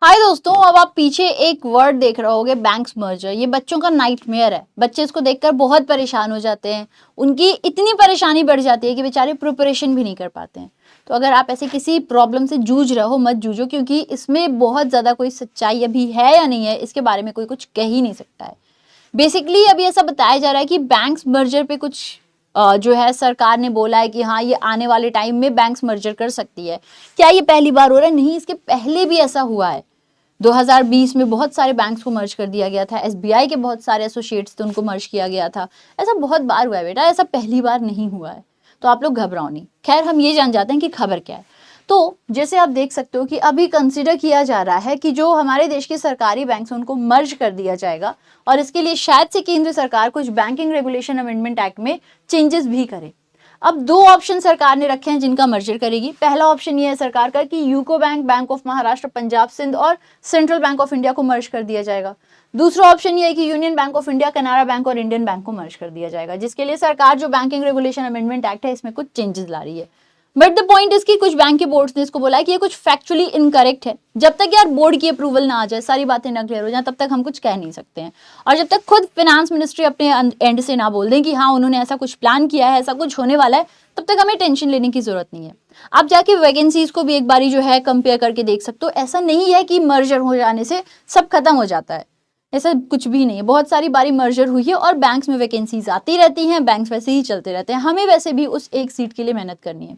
हाय दोस्तों, अब आप पीछे एक वर्ड देख रहे होगे, बैंक्स मर्जर। ये बच्चों का नाइटमेयर है। बच्चे इसको देखकर बहुत परेशान हो जाते हैं। उनकी इतनी परेशानी बढ़ जाती है कि बेचारे प्रिपरेशन भी नहीं कर पाते हैं। तो अगर आप ऐसे किसी प्रॉब्लम से जूझ रहे हो, मत जूझो, क्योंकि इसमें बहुत ज़्यादा कोई सच्चाई अभी है या नहीं है, इसके बारे में कोई कुछ कह ही नहीं सकता है। बेसिकली अभी ऐसा बताया जा रहा है कि बैंक्स मर्जर पे कुछ जो है सरकार ने बोला है कि हाँ, ये आने वाले टाइम में बैंक्स मर्जर कर सकती है। क्या ये पहली बार हो रहा है? नहीं, इसके पहले भी ऐसा हुआ है। 2020 में बहुत सारे बैंक्स को मर्ज कर दिया गया था। एसबीआई के बहुत सारे एसोसिएट्स थे, उनको मर्ज किया गया था। ऐसा बहुत बार हुआ है बेटा, ऐसा पहली बार नहीं हुआ है। तो आप लोग घबराओ नहीं। खैर, हम ये जान जाते हैं कि खबर क्या है। तो जैसे आप देख सकते हो कि अभी कंसिडर किया जा रहा है कि जो हमारे देश के सरकारी बैंक हैं उनको मर्ज कर दिया जाएगा, और इसके लिए शायद से केंद्र सरकार कुछ बैंकिंग रेगुलेशन अमेंडमेंट एक्ट में चेंजेस भी करे। अब दो ऑप्शन सरकार ने रखे हैं जिनका मर्जर करेगी। पहला ऑप्शन ये है सरकार का कि UCO bank, bank of Maharashtra, Punjab Sind और सेंट्रल बैंक ऑफ इंडिया को मर्ज कर दिया जाएगा। दूसरा ऑप्शन ये है कि union bank of India, Canara bank और इंडियन बैंक को मर्ज कर दिया जाएगा, जिसके लिए सरकार जो बैंकिंग रेगुलेशन अमेंडमेंट एक्ट है इसमें कुछ चेंजेस ला रही है। बट द पॉइंट इसकी कुछ बैंक के बोर्ड्स ने इसको बोला है कि ये कुछ फैक्चुअली इनकरेक्ट है। जब तक यार बोर्ड की अप्रूवल ना आ जाए, सारी बातें ना क्लियर हो जाए, तब तक हम कुछ कह नहीं सकते हैं। और जब तक खुद फाइनेंस मिनिस्ट्री अपने एंड से ना बोल दें कि हाँ उन्होंने ऐसा कुछ प्लान किया है, ऐसा कुछ होने वाला है, तब तक हमें टेंशन लेने की जरूरत नहीं है। आप जाके वैकेंसीज को भी एक बारी जो है कंपेयर करके देख सकते हो। ऐसा नहीं है कि मर्जर हो जाने से सब खत्म हो जाता है, ऐसा कुछ भी नहीं है। बहुत सारी बारी मर्जर हुई है और बैंक्स में वैकेंसीज आती रहती हैं, बैंक्स वैसे ही चलते रहते हैं। हमें वैसे भी उस एक सीट के लिए मेहनत करनी है।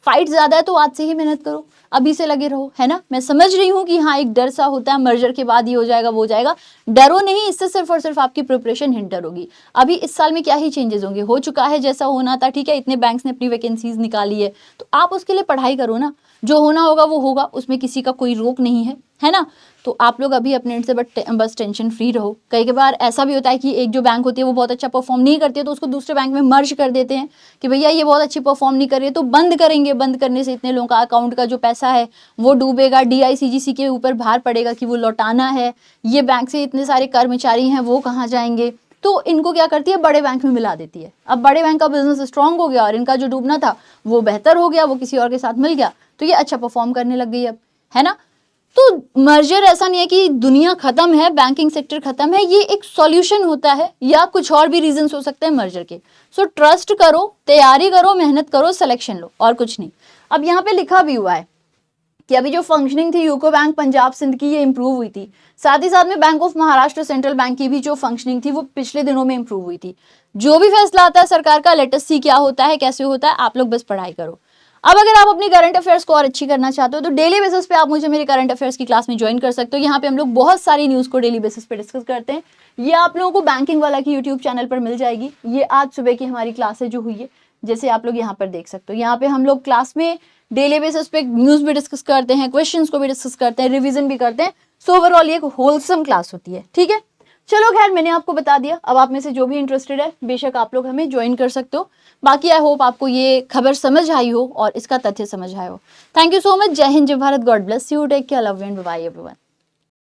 फाइट ज्यादा है तो आज से ही मेहनत करो, अभी से लगे रहो, है ना। मैं समझ रही हूँ कि हाँ एक डर सा होता है, मर्जर के बाद ये हो जाएगा वो हो जाएगा। डरो नहीं, इससे सिर्फ और सिर्फ आपकी प्रिपरेशन हिंटर होगी। अभी इस साल में क्या ही चेंजेस होंगे, हो चुका है जैसा होना था, ठीक है। इतने बैंक्स ने अपनी वैकेंसीज निकाली है, तो आप उसके लिए पढ़ाई करो ना। जो होना होगा वो होगा, उसमें किसी का कोई रोक नहीं है ना। तो आप लोग अभी अपने से बस टेंशन फ्री रहो। कई बार ऐसा भी होता है कि एक जो बैंक होती है वो बहुत अच्छा परफॉर्म नहीं करती है, तो उसको दूसरे बैंक में मर्ज कर देते हैं कि भैया ये बहुत अच्छी परफॉर्म नहीं कर रही है तो बंद करेंगे। बंद करने से इतने लोगों का अकाउंट का जो पैसा है वो डूबेगा, डीआईसीजीसी के ऊपर भार पड़ेगा कि वो लौटाना है। ये बैंक से इतने सारे कर्मचारी हैं, वो कहाँ जाएंगे। तो इनको क्या करती है, बड़े बैंक में मिला देती है। अब बड़े बैंक का बिजनेस स्ट्रांग हो गया और इनका जो डूबना था वो बेहतर हो गया, वो किसी और के साथ मिल गया, तो ये अच्छा परफॉर्म करने लग गई अब, है ना। तो मर्जर ऐसा नहीं है कि दुनिया खत्म है, बैंकिंग सेक्टर खत्म है। ये एक सॉल्यूशन होता है, या कुछ और भी रीजंस हो सकते हैं मर्जर के। सो ट्रस्ट करो, तैयारी करो, मेहनत करो, सिलेक्शन लो, और कुछ नहीं। अब यहाँ पे लिखा भी हुआ है कि अभी जो फंक्शनिंग थी यूको बैंक, पंजाब सिंध की, ये इंप्रूव हुई थी। साथ ही साथ में bank of Maharashtra, central bank की भी जो फंक्शनिंग थी वो पिछले दिनों में इंप्रूव हुई थी। जो भी फैसला आता है सरकार का, लेट अस सी क्या होता है, कैसे होता है। आप लोग बस पढ़ाई करो। अब अगर आप अपनी करंट अफेयर्स को और अच्छी करना चाहते हो तो डेली बेसिस पे आप मुझे मेरी करंट अफेयर्स की क्लास में ज्वाइन कर सकते हो। यहाँ पे हम लोग बहुत सारी न्यूज़ को डेली बेसिस पे डिस्कस करते हैं। ये आप लोगों को बैंकिंग वाला की यूट्यूब चैनल पर मिल जाएगी। ये आज सुबह की हमारी क्लास है जो हुई है, जैसे आप लोग यहाँ पर देख सकते हो। यहाँ पे हम लोग क्लास में डेली बेसिस पे न्यूज़ भी डिस्कस करते हैं, क्वेश्चंस को भी डिस्कस करते हैं, रिवीजन भी करते हैं। सो ओवरऑल ये एक होलसम क्लास होती है, ठीक है। चलो खैर, मैंने आपको बता दिया। अब आप में से जो भी इंटरेस्टेड है बेशक आप लोग हमें ज्वाइन कर सकते हो। बाकी आई होप आपको ये खबर समझ आई हो और इसका तथ्य समझ आया हो। Thank you so much. जय हिंद, जय Bharat, God bless you, take care, love you and bye bye everyone.